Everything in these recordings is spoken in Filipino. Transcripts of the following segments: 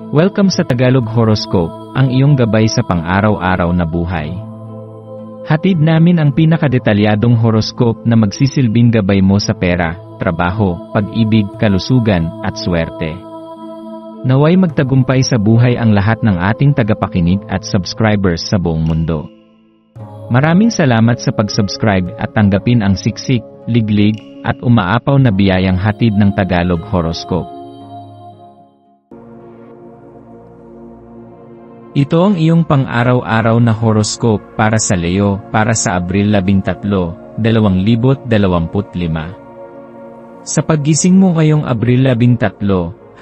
Welcome sa Tagalog Horoscope, ang iyong gabay sa pang-araw-araw na buhay. Hatid namin ang pinakadetalyadong horoscope na magsisilbing gabay mo sa pera, trabaho, pag-ibig, kalusugan, at swerte. Naway magtagumpay sa buhay ang lahat ng ating tagapakinig at subscribers sa buong mundo. Maraming salamat sa pag-subscribe at tanggapin ang siksik, liglig, at umaapaw na biyayang hatid ng Tagalog Horoscope. Ito ang iyong pang-araw-araw na horoscope para sa Leo para sa Abril 13, 2025. Sa paggising mo ngayong Abril 13,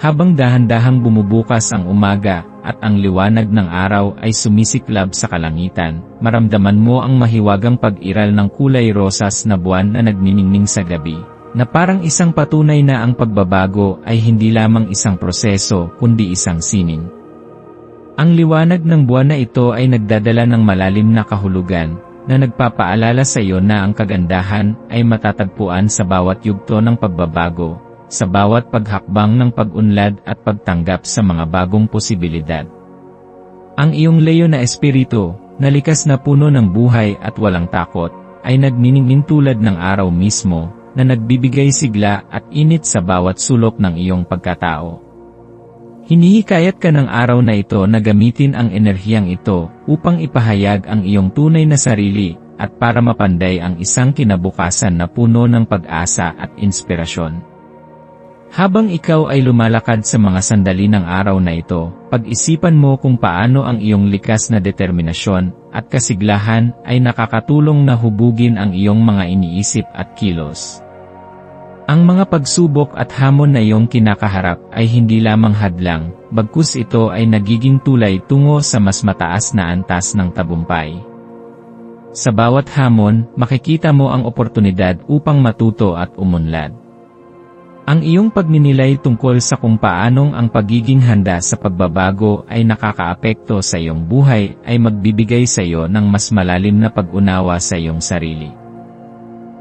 habang dahan-dahang bumubukas ang umaga at ang liwanag ng araw ay sumisiklab sa kalangitan, maramdaman mo ang mahiwagang pag-iral ng kulay rosas na buwan na nagniningning sa gabi, na parang isang patunay na ang pagbabago ay hindi lamang isang proseso kundi isang sining. Ang liwanag ng buwan na ito ay nagdadala ng malalim na kahulugan, na nagpapaalala sa iyo na ang kagandahan ay matatagpuan sa bawat yugto ng pagbabago, sa bawat paghakbang ng pag-unlad at pagtanggap sa mga bagong posibilidad. Ang iyong Leo na espiritu, na likas na puno ng buhay at walang takot, ay nagniningning tulad ng araw mismo, na nagbibigay sigla at init sa bawat sulok ng iyong pagkatao. Hinihikayat ka ng araw na ito na gamitin ang enerhiyang ito upang ipahayag ang iyong tunay na sarili at para mapanday ang isang kinabukasan na puno ng pag-asa at inspirasyon. Habang ikaw ay lumalakad sa mga sandali ng araw na ito, pag-isipan mo kung paano ang iyong likas na determinasyon at kasiglahan ay nakakatulong na hubugin ang iyong mga iniisip at kilos. Ang mga pagsubok at hamon na iyong kinakaharap ay hindi lamang hadlang, bagkus ito ay nagiging tulay tungo sa mas mataas na antas ng tagumpay. Sa bawat hamon, makikita mo ang oportunidad upang matuto at umunlad. Ang iyong pagninilay tungkol sa kung paanong ang pagiging handa sa pagbabago ay nakakaapekto sa iyong buhay ay magbibigay sa iyo ng mas malalim na pag-unawa sa iyong sarili.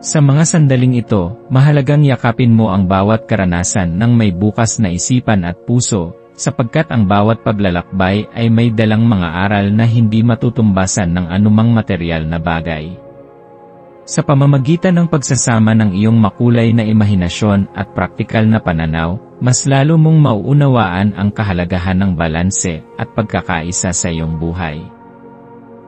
Sa mga sandaling ito, mahalagang yakapin mo ang bawat karanasan ng may bukas na isipan at puso, sapagkat ang bawat paglalakbay ay may dalang mga aral na hindi matutumbasan ng anumang material na bagay. Sa pamamagitan ng pagsasama ng iyong makulay na imahinasyon at praktikal na pananaw, mas lalo mong mauunawaan ang kahalagahan ng balanse at pagkakaisa sa iyong buhay.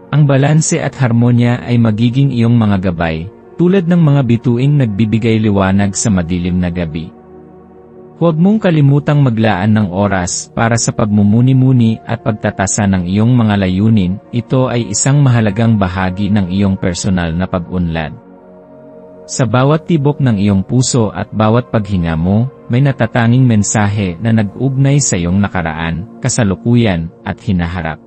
Ang balanse at harmonya ay magiging iyong mga gabay, tulad ng mga bituing nagbibigay liwanag sa madilim na gabi. Huwag mong kalimutang maglaan ng oras para sa pagmumuni-muni at pagtatasa ng iyong mga layunin, ito ay isang mahalagang bahagi ng iyong personal na pag-unlad. Sa bawat tibok ng iyong puso at bawat paghinga mo, may natatanging mensahe na nag-ugnay sa iyong nakaraan, kasalukuyan, at hinaharap.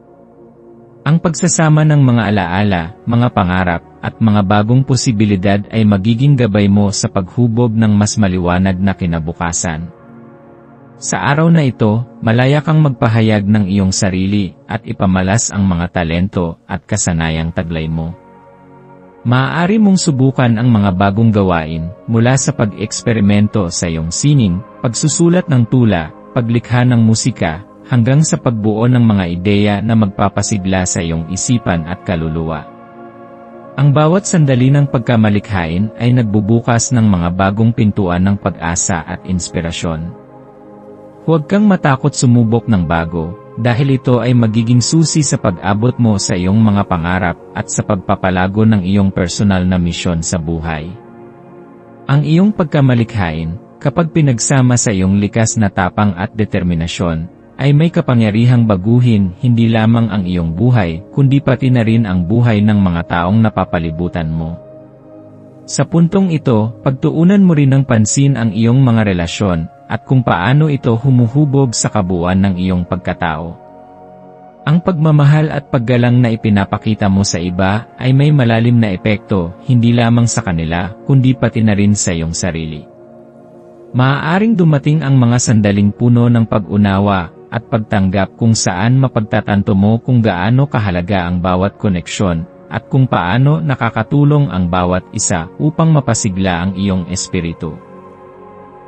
Ang pagsasama ng mga alaala, mga pangarap, at mga bagong posibilidad ay magiging gabay mo sa paghubog ng mas maliwanag na kinabukasan. Sa araw na ito, malaya kang magpahayag ng iyong sarili at ipamalas ang mga talento at kasanayang taglay mo. Maaari mong subukan ang mga bagong gawain mula sa pag-eksperimento sa iyong sining, pagsusulat ng tula, paglikha ng musika, hanggang sa pagbuo ng mga ideya na magpapasigla sa iyong isipan at kaluluwa. Ang bawat sandali ng pagkamalikhain ay nagbubukas ng mga bagong pintuan ng pag-asa at inspirasyon. Huwag kang matakot sumubok ng bago, dahil ito ay magiging susi sa pag-abot mo sa iyong mga pangarap at sa pagpapalago ng iyong personal na misyon sa buhay. Ang iyong pagkamalikhain, kapag pinagsama sa iyong likas na tapang at determinasyon, ay may kapangyarihang baguhin hindi lamang ang iyong buhay, kundi pati na rin ang buhay ng mga taong napapalibutan mo. Sa puntong ito, pagtuunan mo rin ng pansin ang iyong mga relasyon, at kung paano ito humuhubog sa kabuuan ng iyong pagkatao. Ang pagmamahal at paggalang na ipinapakita mo sa iba, ay may malalim na epekto, hindi lamang sa kanila, kundi pati na rin sa iyong sarili. Maaaring dumating ang mga sandaling puno ng pag-unawa, at pagtanggap kung saan mapagtatanto mo kung gaano kahalaga ang bawat koneksyon, at kung paano nakakatulong ang bawat isa upang mapasigla ang iyong espiritu.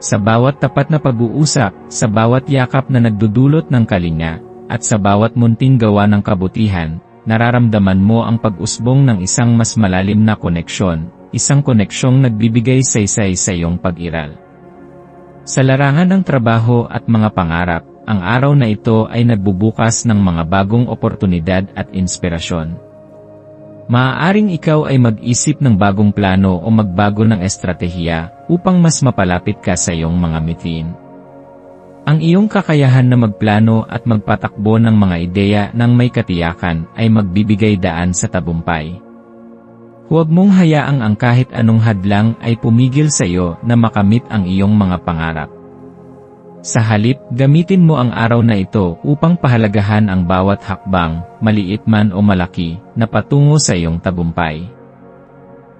Sa bawat tapat na pag-uusap, sa bawat yakap na nagdudulot ng kalinga, at sa bawat munting gawa ng kabutihan, nararamdaman mo ang pag-usbong ng isang mas malalim na koneksyon, isang koneksyong nagbibigay saysay sa iyong pag-iral. Sa larangan ng trabaho at mga pangarap, ang araw na ito ay nagbubukas ng mga bagong oportunidad at inspirasyon. Maaaring ikaw ay mag-isip ng bagong plano o magbago ng estratehiya upang mas mapalapit ka sa iyong mga mitiin. Ang iyong kakayahan na magplano at magpatakbo ng mga ideya ng may katiyakan ay magbibigay daan sa tagumpay. Huwag mong hayaang ang kahit anong hadlang ay pumigil sa iyo na makamit ang iyong mga pangarap. Sa halip, gamitin mo ang araw na ito upang pahalagahan ang bawat hakbang, maliit man o malaki, na patungo sa iyong tagumpay.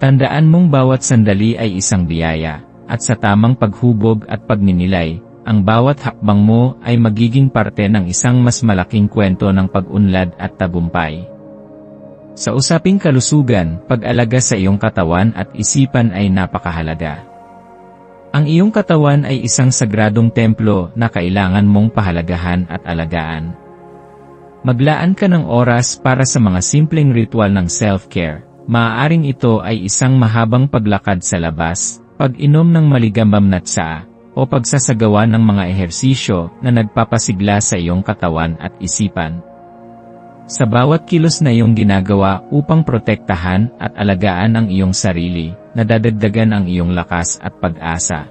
Tandaan mong bawat sandali ay isang biyaya, at sa tamang paghubog at pagninilay, ang bawat hakbang mo ay magiging parte ng isang mas malaking kwento ng pag-unlad at tagumpay. Sa usaping kalusugan, pag-alaga sa iyong katawan at isipan ay napakahalaga. Ang iyong katawan ay isang sagradong templo na kailangan mong pahalagahan at alagaan. Maglaan ka ng oras para sa mga simpleng ritual ng self-care. Maaaring ito ay isang mahabang paglakad sa labas, pag-inom ng maligambam na tsaa, o pagsasagawa ng mga ehersisyo na nagpapasigla sa iyong katawan at isipan. Sa bawat kilos na iyong ginagawa upang protektahan at alagaan ang iyong sarili, nadadagdagan ang iyong lakas at pag-asa.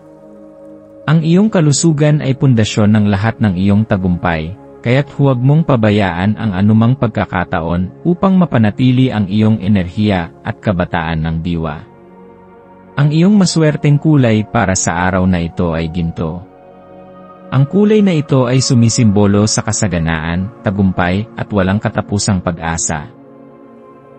Ang iyong kalusugan ay pundasyon ng lahat ng iyong tagumpay, kaya't huwag mong pabayaan ang anumang pagkakataon upang mapanatili ang iyong enerhiya at kabataan ng diwa. Ang iyong maswerteng kulay para sa araw na ito ay ginto. Ang kulay na ito ay sumisimbolo sa kasaganaan, tagumpay, at walang katapusang pag-asa.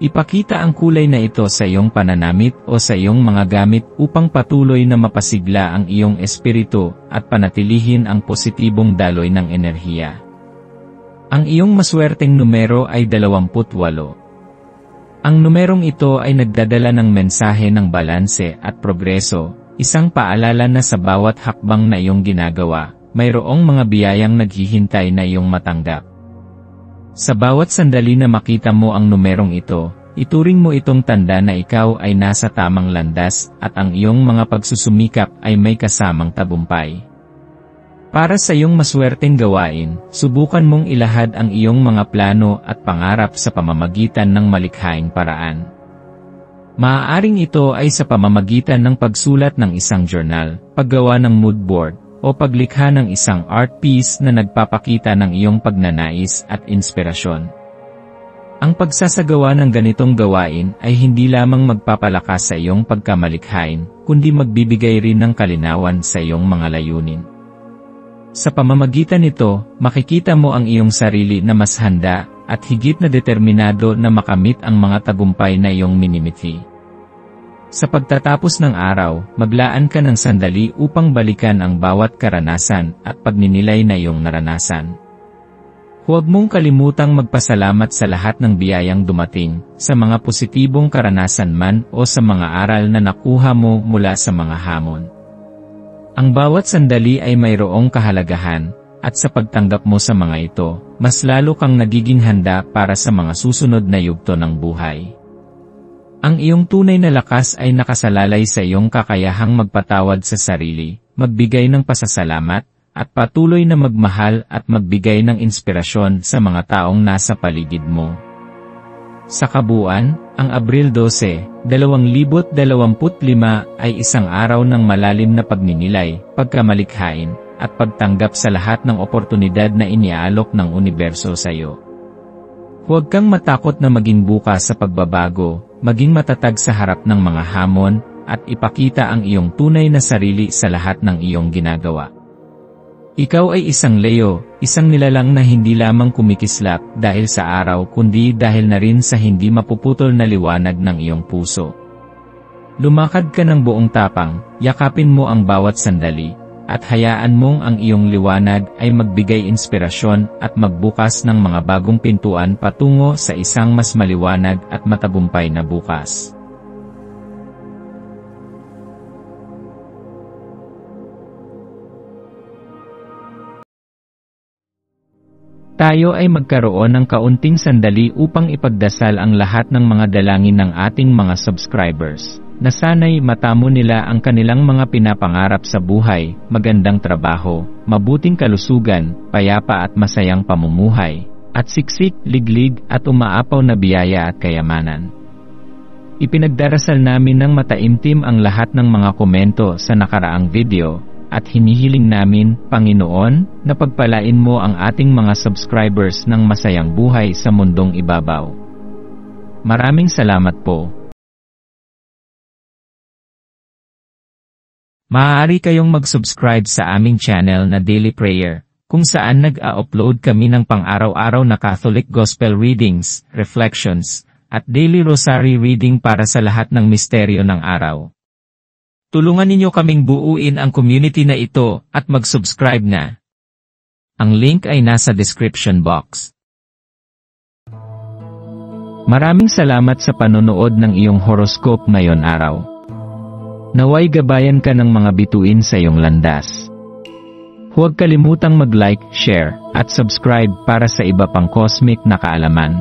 Ipakita ang kulay na ito sa iyong pananamit o sa iyong mga gamit upang patuloy na mapasigla ang iyong espiritu at panatilihin ang positibong daloy ng enerhiya. Ang iyong maswerteng numero ay 28. Ang numerong ito ay nagdadala ng mensahe ng balanse at progreso, isang paalala na sa bawat hakbang na iyong ginagawa, mayroong mga biyayang naghihintay na iyong matanggap. Sa bawat sandali na makita mo ang numerong ito, ituring mo itong tanda na ikaw ay nasa tamang landas at ang iyong mga pagsusumikap ay may kasamang tagumpay. Para sa iyong maswerteng gawain, subukan mong ilahad ang iyong mga plano at pangarap sa pamamagitan ng malikhaing paraan. Maaaring ito ay sa pamamagitan ng pagsulat ng isang journal, paggawa ng mood board, o paglikha ng isang art piece na nagpapakita ng iyong pagnanais at inspirasyon. Ang pagsasagawa ng ganitong gawain ay hindi lamang magpapalakas sa iyong pagkamalikhain, kundi magbibigay rin ng kalinawan sa iyong mga layunin. Sa pamamagitan nito, makikita mo ang iyong sarili na mas handa at higit na determinado na makamit ang mga tagumpay na iyong minimithi. Sa pagtatapos ng araw, maglaan ka ng sandali upang balikan ang bawat karanasan at pagninilay na iyong naranasan. Huwag mong kalimutang magpasalamat sa lahat ng biyayang dumating, sa mga positibong karanasan man o sa mga aral na nakuha mo mula sa mga hamon. Ang bawat sandali ay mayroong kahalagahan, at sa pagtanggap mo sa mga ito, mas lalo kang nagiging handa para sa mga susunod na yugto ng buhay. Ang iyong tunay na lakas ay nakasalalay sa iyong kakayahang magpatawad sa sarili, magbigay ng pasasalamat, at patuloy na magmahal at magbigay ng inspirasyon sa mga taong nasa paligid mo. Sa kabuuan, ang Abril 12, 2025 ay isang araw ng malalim na pagninilay, pagkamalikhain, at pagtanggap sa lahat ng oportunidad na iniaalok ng universo sa iyo. Huwag kang matakot na maging bukas sa pagbabago, maging matatag sa harap ng mga hamon, at ipakita ang iyong tunay na sarili sa lahat ng iyong ginagawa. Ikaw ay isang Leo, isang nilalang na hindi lamang kumikislap dahil sa araw kundi dahil na rin sa hindi mapuputol na liwanag ng iyong puso. Lumakad ka ng buong tapang, yakapin mo ang bawat sandali, at hayaan mong ang iyong liwanag ay magbigay inspirasyon at magbukas ng mga bagong pintuan patungo sa isang mas maliwanag at matagumpay na bukas. Tayo ay magkaroon ng kaunting sandali upang ipagdasal ang lahat ng mga dalangin ng ating mga subscribers, na sana'y matamo nila ang kanilang mga pinapangarap sa buhay, magandang trabaho, mabuting kalusugan, payapa at masayang pamumuhay, at siksik, liglig at umaapaw na biyaya at kayamanan. Ipinagdarasal namin ng mataimtim ang lahat ng mga komento sa nakaraang video, at hinihiling namin, Panginoon, na pagpalain mo ang ating mga subscribers ng masayang buhay sa mundong ibabaw. Maraming salamat po. Maaari kayong mag-subscribe sa aming channel na Daily Prayer, kung saan nag-a-upload kami ng pang-araw-araw na Catholic Gospel readings, reflections, at daily rosary reading para sa lahat ng misteryo ng araw. Tulungan ninyo kaming buuin ang community na ito at mag-subscribe na. Ang link ay nasa description box. Maraming salamat sa panonood ng iyong horoscope ngayon araw. Naway gabayan ka ng mga bituin sa iyong landas. Huwag kalimutang mag-like, share, at subscribe para sa iba pang cosmic na kaalaman.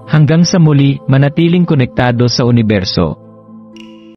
Hanggang sa muli, manatiling konektado sa universo.